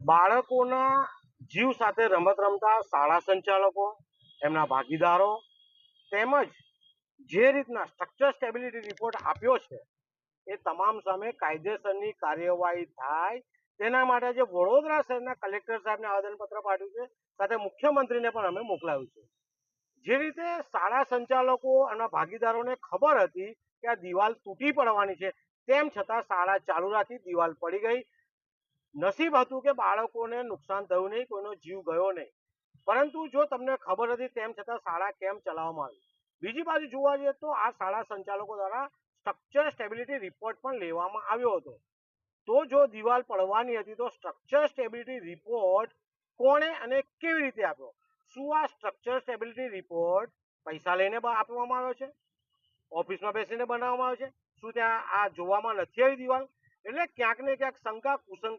બાળકોના જીવ સાથે રમત રમતા શાળા સંચાલકો, એમના ભાગીદારો તેમજ જે રીતના સ્ટ્રક્ચર સ્ટેબિલિટી રિપોર્ટ આપ્યો છે એ તમામ સામે કાયદેસરની કાર્યવાહી થાય તેના માટે જે વડોદરા શહેરના કલેક્ટર સાહેબને આવેદનપત્ર પાઠવ્યું છે, સાથે મુખ્યમંત્રીને પણ અમે મોકલાવ્યું છે. જે રીતે શાળા સંચાલકો અને ભાગીદારોને ખબર હતી કે આ દિવાલ તૂટી પડવાની છે, તેમ છતાં શાળા ચાલુ રાખી, દિવાલ પડી ગઈ. નસીબ હતું કે બાળકોને નુકસાન થયું નહીં, કોઈનો જીવ ગયો નહીં. પરંતુ જો તમને ખબર હતી તેમ છતાં શાળા કેમ ચલાવવામાં આવી? બીજી બાજુ જોવા જઈએ તો આ શાળા સંચાલકો દ્વારા સ્ટ્રક્ચર સ્ટેબિલિટી રિપોર્ટ પણ લેવામાં આવ્યો હતો. તો જો દિવાલ પડવાની હતી તો સ્ટ્રક્ચર સ્ટેબિલિટી રિપોર્ટ કોણે અને કેવી રીતે આપ્યો? શું આ સ્ટ્રક્ચર સ્ટેબિલિટી રિપોર્ટ પૈસા લઈને આપવામાં આવ્યો છે? ઓફિસમાં બેસીને બનાવવામાં આવ્યો છે? શું ત્યાં આ જોવામાં નથી આવી દિવાલ? એટલે ક્યાંક ને ક્યાંક શંકા કુસંકા